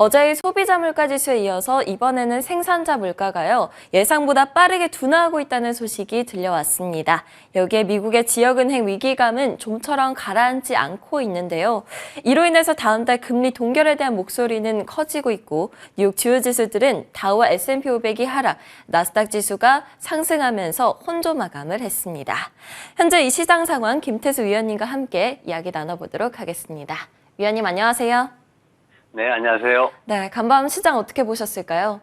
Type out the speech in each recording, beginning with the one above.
어제의 소비자 물가 지수에 이어서 이번에는 생산자 물가가요. 예상보다 빠르게 둔화하고 있다는 소식이 들려왔습니다. 여기에 미국의 지역은행 위기감은 좀처럼 가라앉지 않고 있는데요. 이로 인해서 다음 달 금리 동결에 대한 목소리는 커지고 있고 뉴욕 주요 지수들은 다우와 S&P 500이 하락, 나스닥 지수가 상승하면서 혼조 마감을 했습니다. 현재 이 시장 상황 김태수 위원님과 함께 이야기 나눠보도록 하겠습니다. 위원님 안녕하세요. 네, 안녕하세요. 네, 간밤 시장 어떻게 보셨을까요?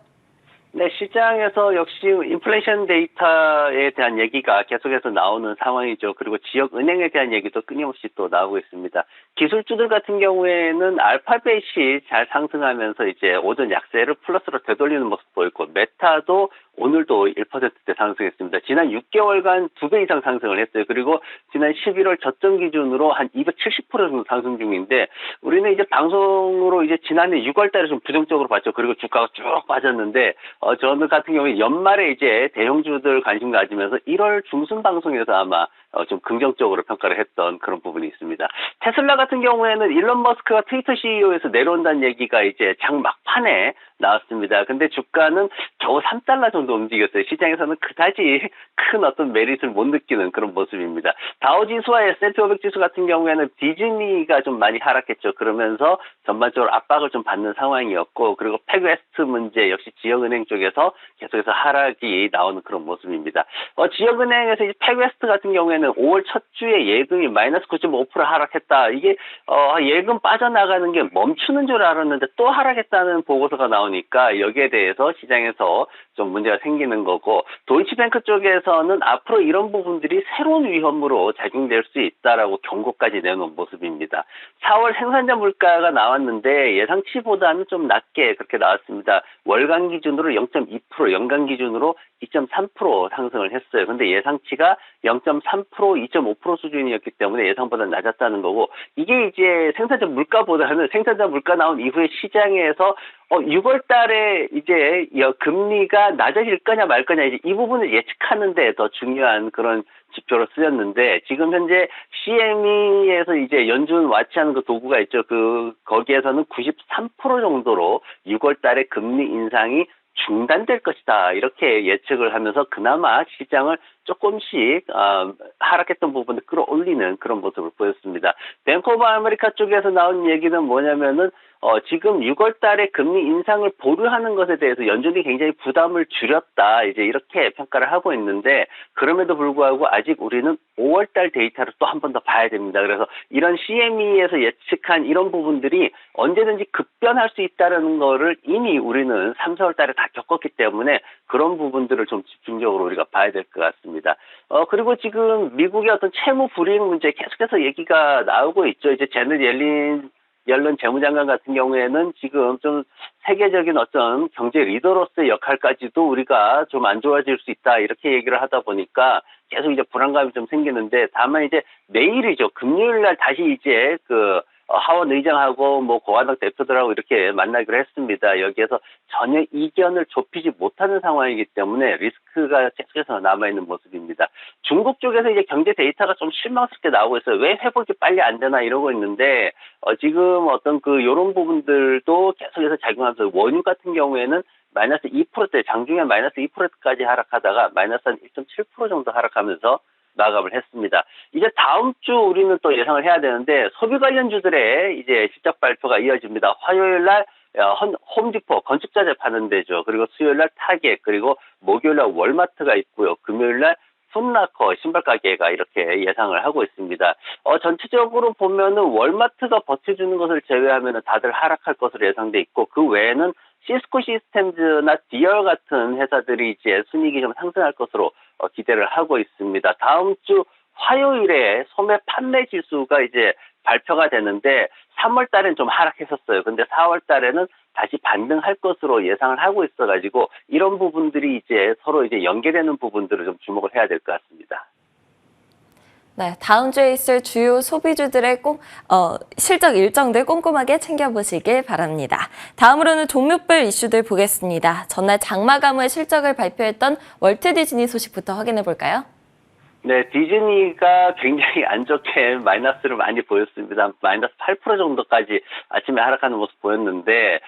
네, 시장에서 역시 인플레이션 데이터에 대한 얘기가 계속해서 나오는 상황이죠. 그리고 지역 은행에 대한 얘기도 끊임없이 또 나오고 있습니다. 기술주들 같은 경우에는 알파벳이 잘 상승하면서 이제 오전 약세를 플러스로 되돌리는 모습 보였고, 메타도 오늘도 1%대 상승했습니다. 지난 6개월간 2배 이상 상승을 했어요. 그리고 지난 11월 저점 기준으로 한 270% 정도 상승 중인데, 우리는 이제 방송으로 이제 지난해 6월 달에 좀 부정적으로 봤죠. 그리고 주가가 쭉 빠졌는데, 저는 같은 경우에 연말에 이제 대형주들 관심 가지면서 1월 중순 방송에서 아마 좀 긍정적으로 평가를 했던 그런 부분이 있습니다. 테슬라 같은 경우에는 일론 머스크가 트위터 CEO에서 내려온다는 얘기가 이제 장 막판에 나왔습니다. 근데 주가는 겨우 3달러 정도 움직였어요. 시장에서는 그다지 큰 어떤 메리트를 못 느끼는 그런 모습입니다. 다우지수와 S&P 500 지수 같은 경우에는 디즈니가 좀 많이 하락했죠. 그러면서 전반적으로 압박을 좀 받는 상황이었고, 그리고 팩웨스트 문제 역시 지역은행 쪽에서 계속해서 하락이 나오는 그런 모습입니다. 지역은행에서 이제 팩웨스트 같은 경우에는 5월 첫 주에 예금이 마이너스 9.5% 하락했다. 이게 예금 빠져나가는 게 멈추는 줄 알았는데 또 하락했다는 보고서가 나오니까 여기에 대해서 시장에서 좀 문제가 생기는 거고, 도이치뱅크 쪽에서는 앞으로 이런 부분들이 새로운 위험으로 작용될 수 있다라고 경고까지 내놓은 모습입니다. 4월 생산자 물가가 나왔는데 예상치보다는 좀 낮게 그렇게 나왔습니다. 월간 기준으로 0.2%, 연간 기준으로 2.3% 상승을 했어요. 근데 예상치가 0.3%, 2.5% 수준이었기 때문에 예상보다 낮았다는 거고, 이게 이제 생산자 물가보다는 생산자 물가 나온 이후에 시장에서 6월 달에 이제 금리가 낮아질 거냐 말 거냐 이제 이 부분을 예측하는데 더 중요한 그런 지표로 쓰였는데, 지금 현재 CME에서 이제 연준 와치하는 그 도구가 있죠. 거기에서는 93% 정도로 6월 달에 금리 인상이 중단될 것이다 이렇게 예측을 하면서 그나마 시장을 조금씩 하락했던 부분을 끌어올리는 그런 모습을 보였습니다. 뱅크 오브 아메리카 쪽에서 나온 얘기는 뭐냐면은 지금 6월 달에 금리 인상을 보류하는 것에 대해서 연준이 굉장히 부담을 줄였다 이제 이렇게 평가를 하고 있는데, 그럼에도 불구하고 아직 우리는 5월 달 데이터를 또 한 번 더 봐야 됩니다. 그래서 이런 CME에서 예측한 이런 부분들이 언제든지 급변할 수 있다는 거를 이미 우리는 3, 4월 달에 다 겪었기 때문에 그런 부분들을 좀 집중적으로 우리가 봐야 될 것 같습니다. 그리고 지금 미국의 어떤 채무 불이익 문제 계속해서 얘기가 나오고 있죠. 이제 제넷 옐런 재무장관 같은 경우에는 지금 좀 세계적인 어떤 경제 리더로서의 역할까지도 우리가 좀 안 좋아질 수 있다 이렇게 얘기를 하다 보니까 계속 이제 불안감이 좀 생기는데, 다만 이제 내일이죠. 금요일 날 다시 이제 하원 의장하고 공화당 대표들하고 이렇게 만나기로 했습니다. 여기에서 전혀 이견을 좁히지 못하는 상황이기 때문에 리스크가 계속해서 남아있는 모습입니다. 중국 쪽에서 이제 경제 데이터가 좀 실망스럽게 나오고 있어요. 왜 회복이 빨리 안 되나 이러고 있는데, 지금 어떤 요런 부분들도 계속해서 작용하면서 원유 같은 경우에는 마이너스 2%대, 장중에 마이너스 2%까지 하락하다가 마이너스 한 1.7% 정도 하락하면서 마감을 했습니다. 이제 다음 주 우리는 또 예상을 해야 되는데, 소비 관련주들의 이제 실적 발표가 이어집니다. 화요일 날 홈디포 건축자재 파는 데죠. 그리고 수요일 날 타겟, 그리고 목요일 날 월마트가 있고요. 금요일 날 풋라커 신발 가게가 이렇게 예상을 하고 있습니다. 전체적으로 보면은 월마트가 버텨주는 것을 제외하면은 다들 하락할 것으로 예상돼 있고, 그 외에는 시스코 시스템즈나 디얼 같은 회사들이 이제 순이익이 좀 상승할 것으로 기대를 하고 있습니다. 다음 주 화요일에 소매 판매 지수가 이제 발표가 되는데, 3월 달엔 좀 하락했었어요. 근데 4월 달에는 다시 반등할 것으로 예상을 하고 있어가지고 이런 부분들이 이제 서로 이제 연계되는 부분들을 좀 주목을 해야 될 것 같습니다. 네, 다음 주에 있을 주요 소비주들의 실적 일정들 꼼꼼하게 챙겨보시길 바랍니다. 다음으로는 종목별 이슈들 보겠습니다. 전날 장마감 후에 실적을 발표했던 월트 디즈니 소식부터 확인해 볼까요? 네, 디즈니가 굉장히 안 좋게 마이너스를 많이 보였습니다. 마이너스 8% 정도까지 아침에 하락하는 모습 보였는데,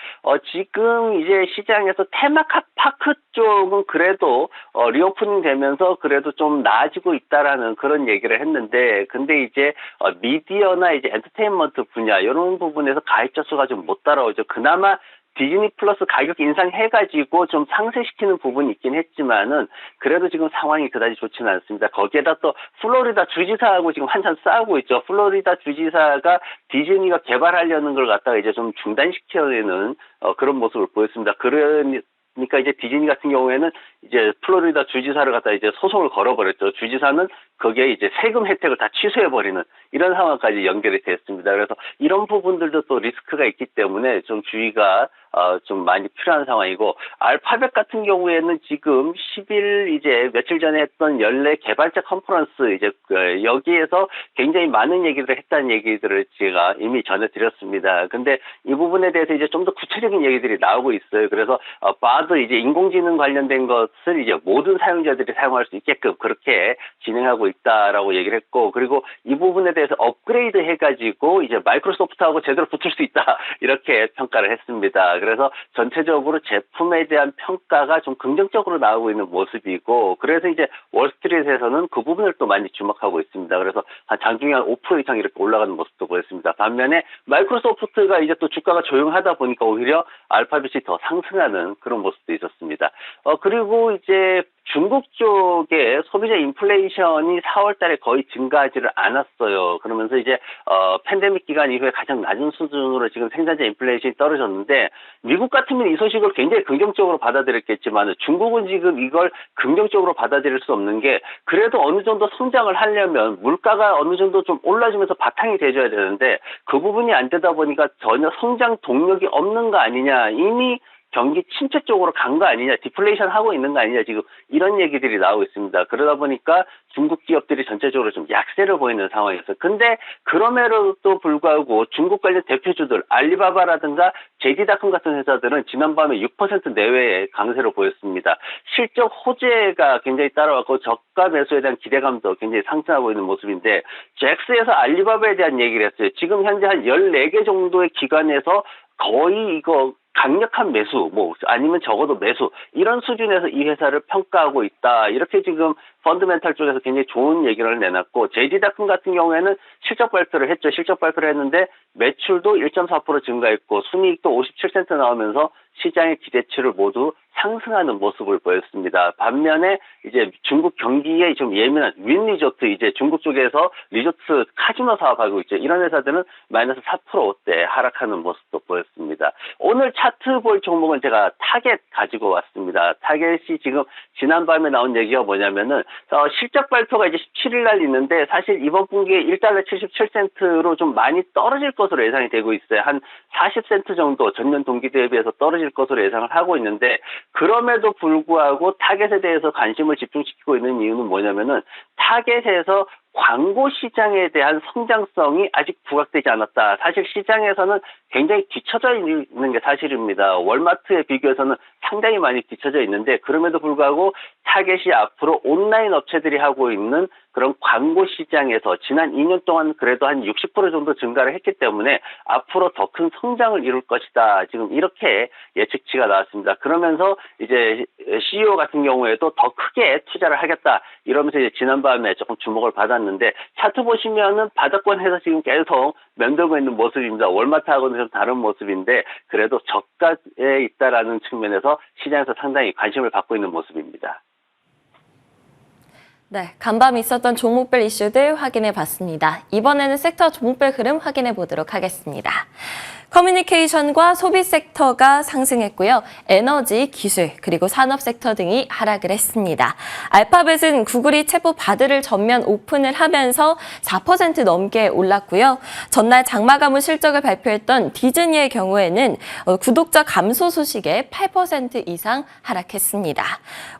지금 이제 시장에서 테마파크 쪽은 그래도, 리오프닝 되면서 그래도 좀 나아지고 있다라는 그런 얘기를 했는데, 근데 이제, 미디어나 이제 엔터테인먼트 분야, 이런 부분에서 가입자 수가 좀 못 따라오죠. 그나마 디즈니 플러스 가격 인상해가지고 좀 상쇄시키는 부분이 있긴 했지만은 그래도 지금 상황이 그다지 좋지는 않습니다. 거기에다 또 플로리다 주지사하고 지금 한참 싸우고 있죠. 플로리다 주지사가 디즈니가 개발하려는 걸 갖다가 이제 좀 중단시키려는 그런 모습을 보였습니다. 그러니까 이제 디즈니 같은 경우에는 이제 플로리다 주지사를 갖다 이제 소송을 걸어버렸죠. 주지사는 거기에 이제 세금 혜택을 다 취소해버리는 이런 상황까지 연결이 됐습니다. 그래서 이런 부분들도 또 리스크가 있기 때문에 좀 주의가 좀 많이 필요한 상황이고, 알파벳 같은 경우에는 지금 10일 이제 며칠 전에 했던 연례 개발자 컨퍼런스 이제 여기에서 굉장히 많은 얘기를 했다는 얘기들을 제가 이미 전해드렸습니다. 근데 이 부분에 대해서 이제 좀 더 구체적인 얘기들이 나오고 있어요. 그래서 바드 이제 인공지능 관련된 것을 이제 모든 사용자들이 사용할 수 있게끔 그렇게 진행하고 있다라고 얘기를 했고, 그리고 이 부분에 대해서 업그레이드 해가지고 이제 마이크로소프트하고 제대로 붙을 수 있다 이렇게 평가를 했습니다. 그래서 전체적으로 제품에 대한 평가가 좀 긍정적으로 나오고 있는 모습이고, 그래서 이제 월스트리트에서는 그 부분을 또 많이 주목하고 있습니다. 그래서 장중에 한 5% 이상 이렇게 올라가는 모습도 보였습니다. 반면에 마이크로소프트가 이제 또 주가가 조용하다 보니까 오히려 알파벳이 더 상승하는 그런 모습도 있었습니다. 그리고 이제 중국 쪽에 소비자 인플레이션이 4월 달에 거의 증가하지를 않았어요. 그러면서 이제 팬데믹 기간 이후에 가장 낮은 수준으로 지금 생산자 인플레이션이 떨어졌는데, 미국 같으면 이 소식을 굉장히 긍정적으로 받아들였겠지만 중국은 지금 이걸 긍정적으로 받아들일 수 없는 게, 그래도 어느 정도 성장을 하려면 물가가 어느 정도 좀 올라주면서 바탕이 돼줘야 되는데 그 부분이 안 되다 보니까 전혀 성장 동력이 없는 거 아니냐, 이미 경기 침체 쪽으로 간 거 아니냐, 디플레이션 하고 있는 거 아니냐, 지금 이런 얘기들이 나오고 있습니다. 그러다 보니까 중국 기업들이 전체적으로 좀 약세를 보이는 상황이었어요. 근데 그럼에도 불구하고 중국 관련 대표주들 알리바바라든가 JD.com 같은 회사들은 지난밤에 6% 내외의 강세를 보였습니다. 실적 호재가 굉장히 따라왔고 저가 매수에 대한 기대감도 굉장히 상승하고 있는 모습인데, 잭스에서 알리바바에 대한 얘기를 했어요. 지금 현재 한 14개 정도의 기관에서 거의 이거 강력한 매수, 아니면 적어도 매수, 이런 수준에서 이 회사를 평가하고 있다. 이렇게 지금 펀드멘탈 쪽에서 굉장히 좋은 얘기를 내놨고, JD.com 같은 경우에는 실적 발표를 했죠. 실적 발표를 했는데 매출도 1.4% 증가했고 순이익도 57센트 나오면서 시장의 기대치를 모두 상승하는 모습을 보였습니다. 반면에 이제 중국 경기에 좀 예민한 윈리조트, 이제 중국 쪽에서 리조트 카지노 사업하고 있죠. 이런 회사들은 마이너스 4%대 하락하는 모습도 보였습니다. 오늘 차트 볼 종목은 제가 타겟 가지고 왔습니다. 타겟이 지금 지난밤에 나온 얘기가 뭐냐면은 실적 발표가 이제 17일 날 있는데, 사실 이번 분기에 1달러 77센트로 좀 많이 떨어질 것으로 예상이 되고 있어요. 한 40센트 정도 전년 동기 대비해서 떨어질 것으로 예상을 하고 있는데, 그럼에도 불구하고 타겟에 대해서 관심을 집중시키고 있는 이유는 뭐냐면은 타겟에서 광고 시장에 대한 성장성이 아직 부각되지 않았다. 사실 시장에서는 굉장히 뒤처져 있는 게 사실입니다. 월마트에 비교해서는 상당히 많이 뒤처져 있는데, 그럼에도 불구하고 타겟이 앞으로 온라인 업체들이 하고 있는 그런 광고 시장에서 지난 2년 동안 그래도 한 60% 정도 증가를 했기 때문에 앞으로 더 큰 성장을 이룰 것이다. 지금 이렇게 예측치가 나왔습니다. 그러면서 이제 CEO 같은 경우에도 더 크게 투자를 하겠다 이러면서 이제 지난밤에 조금 주목을 받았는데, 차트 보시면은 바닥권 해서 지금 계속 면들고 있는 모습입니다. 월마트하고는 좀 다른 모습인데 그래도 저가에 있다라는 측면에서 시장에서 상당히 관심을 받고 있는 모습입니다. 네, 간밤 있었던 종목별 이슈들 확인해 봤습니다. 이번에는 섹터 종목별 흐름 확인해 보도록 하겠습니다. 커뮤니케이션과 소비 섹터가 상승했고요. 에너지, 기술, 그리고 산업 섹터 등이 하락을 했습니다. 알파벳은 구글이 챗봇 바드를 전면 오픈을 하면서 4% 넘게 올랐고요. 전날 장마 가문 실적을 발표했던 디즈니의 경우에는 구독자 감소 소식에 8% 이상 하락했습니다.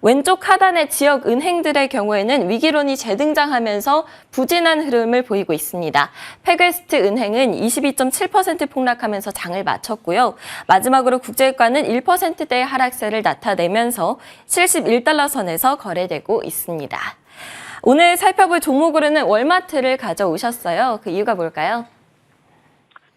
왼쪽 하단의 지역 은행들의 경우에는 위기론이 재등장하면서 부진한 흐름을 보이고 있습니다. 패괴스트 은행은 22.7% 폭락하면서 장을 마쳤고요. 마지막으로 국제유가는 1%대의 하락세를 나타내면서 71달러 선에서 거래되고 있습니다. 오늘 살펴볼 종목으로는 월마트를 가져오셨어요. 그 이유가 뭘까요?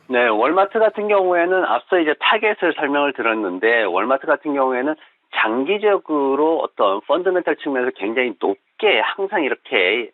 네, 월마트 같은 경우에는 앞서 이제 타겟을 설명을 드렸는데, 월마트 같은 경우에는 장기적으로 어떤 펀더멘탈 측면에서 굉장히 높게 항상 이렇게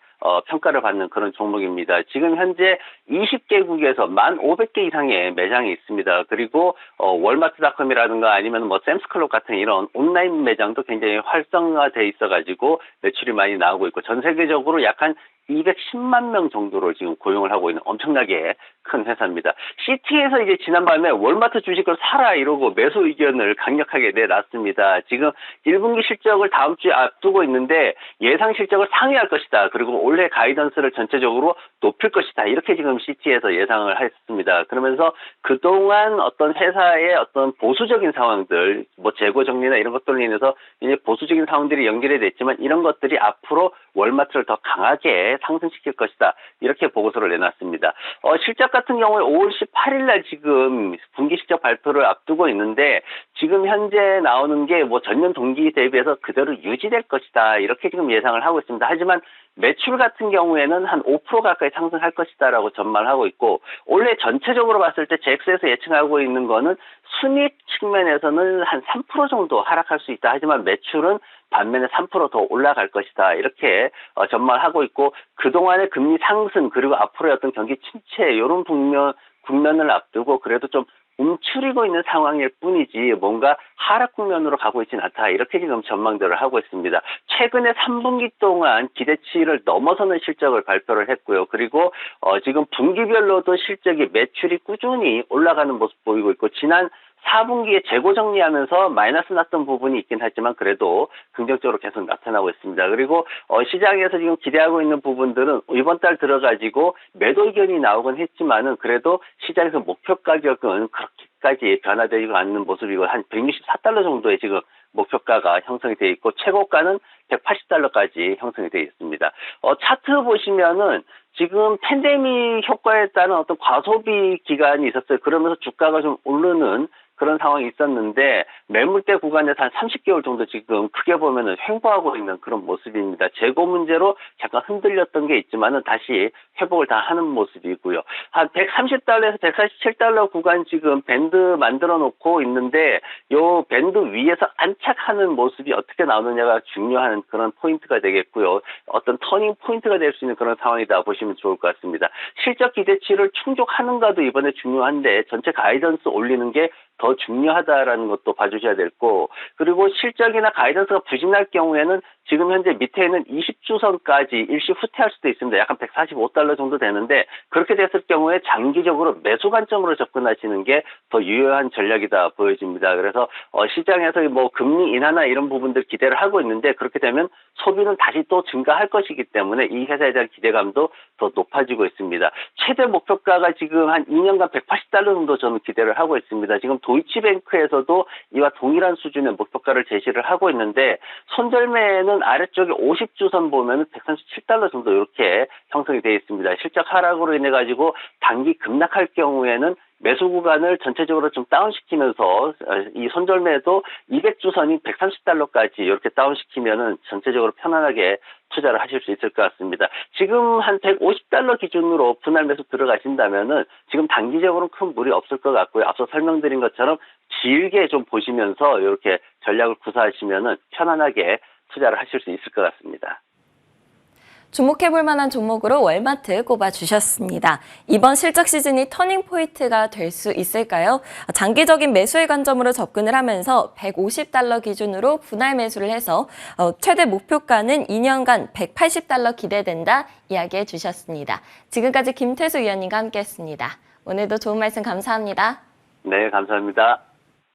평가를 받는 그런 종목입니다. 지금 현재 20개국에서 1,500개 이상의 매장이 있습니다. 그리고 월마트닷컴이라든가 아니면 뭐 샘스클럽 같은 이런 온라인 매장도 굉장히 활성화돼 있어가지고 매출이 많이 나오고 있고, 전 세계적으로 약 한 210만 명 정도를 지금 고용을 하고 있는 엄청나게 큰 회사입니다. 시티에서 이제 지난밤에 월마트 주식을 사라 이러고 매수 의견을 강력하게 내놨습니다. 지금 1분기 실적을 다음 주에 앞두고 있는데 예상 실적을 상회할 것이다. 그리고 올해 가이던스를 전체적으로 높일 것이다. 이렇게 지금 시티에서 예상을 했습니다. 그러면서 그동안 어떤 회사의 어떤 보수적인 상황들, 뭐 재고 정리나 이런 것들로 인해서 이제 보수적인 상황들이 연결이 됐지만 이런 것들이 앞으로 월마트를 더 강하게 상승시킬 것이다. 이렇게 보고서를 내놨습니다. 실적 같은 경우에 5월 18일 날 지금 분기 실적 발표를 앞두고 있는데, 지금 현재 나오는 게 뭐 전년 동기 대비해서 그대로 유지될 것이다. 이렇게 지금 예상을 하고 있습니다. 하지만 매출 같은 경우에는 한 5% 가까이 상승할 것이다라고 전망하고 있고, 올해 전체적으로 봤을 때 잭스에서 예측하고 있는 거는 순이익 측면에서는 한 3% 정도 하락할 수 있다. 하지만 매출은 반면에 3% 더 올라갈 것이다. 이렇게 전망을 하고 있고, 그동안의 금리 상승 그리고 앞으로의 어떤 경기 침체 이런 국면을 앞두고 그래도 좀 움츠리고 있는 상황일 뿐이지 뭔가 하락 국면으로 가고 있지는 않다. 이렇게 지금 전망들을 하고 있습니다. 최근에 3분기 동안 기대치를 넘어서는 실적을 발표를 했고요. 그리고 지금 분기별로도 실적이 매출이 꾸준히 올라가는 모습 보이고 있고, 지난 4분기에 재고 정리하면서 마이너스 났던 부분이 있긴 하지만 그래도 긍정적으로 계속 나타나고 있습니다. 그리고 시장에서 지금 기대하고 있는 부분들은 이번 달 들어가지고 매도 의견이 나오긴 했지만은 그래도 시장에서 목표 가격은 그렇게까지 변화되지 않는 모습이고, 한 164달러 정도의 지금 목표가가 형성이 되어 있고 최고가는 180달러까지 형성이 되어 있습니다. 차트 보시면은 지금 팬데믹 효과에 따른 어떤 과소비 기간이 있었어요. 그러면서 주가가 좀 오르는 그런 상황이 있었는데 매물대 구간에서 한 30개월 정도 지금 크게 보면은 횡보하고 있는 그런 모습입니다. 재고 문제로 잠깐 흔들렸던 게 있지만은 다시 회복을 다 하는 모습이고요. 한 130달러에서 147달러 구간 지금 밴드 만들어 놓고 있는데 요 밴드 위에서 안착하는 모습이 어떻게 나오느냐가 중요한 그런 포인트가 되겠고요. 어떤 터닝 포인트가 될 수 있는 그런 상황이다 보시면 좋을 것 같습니다. 실적 기대치를 충족하는가도 이번에 중요한데 전체 가이던스 올리는 게 더 중요하다라는 것도 봐주셔야 될 거고, 그리고 실적이나 가이던스가 부진할 경우에는 지금 현재 밑에 있는 20주선까지 일시 후퇴할 수도 있습니다. 약간 145달러 정도 되는데 그렇게 됐을 경우에 장기적으로 매수 관점으로 접근하시는 게 더 유효한 전략이다 보여집니다. 그래서 시장에서 뭐 금리 인하나 이런 부분들 기대를 하고 있는데 그렇게 되면 소비는 다시 또 증가할 것이기 때문에 이 회사에 대한 기대감도 더 높아지고 있습니다. 최대 목표가가 지금 한 2년간 180달러 정도 저는 기대를 하고 있습니다. 지금 도이치뱅크에서도 이와 동일한 수준의 목표가를 제시를 하고 있는데 손절매는 아래쪽에 50주선 보면 137달러 정도 이렇게 형성이 되어 있습니다. 실적 하락으로 인해 가지고 단기 급락할 경우에는 매수 구간을 전체적으로 좀 다운시키면서 이 손절매도 200주선이 130달러까지 이렇게 다운시키면은 전체적으로 편안하게 투자를 하실 수 있을 것 같습니다. 지금 한 150달러 기준으로 분할 매수 들어가신다면은 지금 단기적으로는 큰 무리 없을 것 같고요. 앞서 설명드린 것처럼 길게 좀 보시면서 이렇게 전략을 구사하시면은 편안하게 투자를 하실 수 있을 것 같습니다. 주목해볼 만한 종목으로 월마트 꼽아주셨습니다. 이번 실적 시즌이 터닝 포인트가 될 수 있을까요? 장기적인 매수의 관점으로 접근을 하면서 150달러 기준으로 분할 매수를 해서 최대 목표가는 2년간 180달러 기대된다 이야기해 주셨습니다. 지금까지 김태수 위원님과 함께했습니다. 오늘도 좋은 말씀 감사합니다. 네, 감사합니다.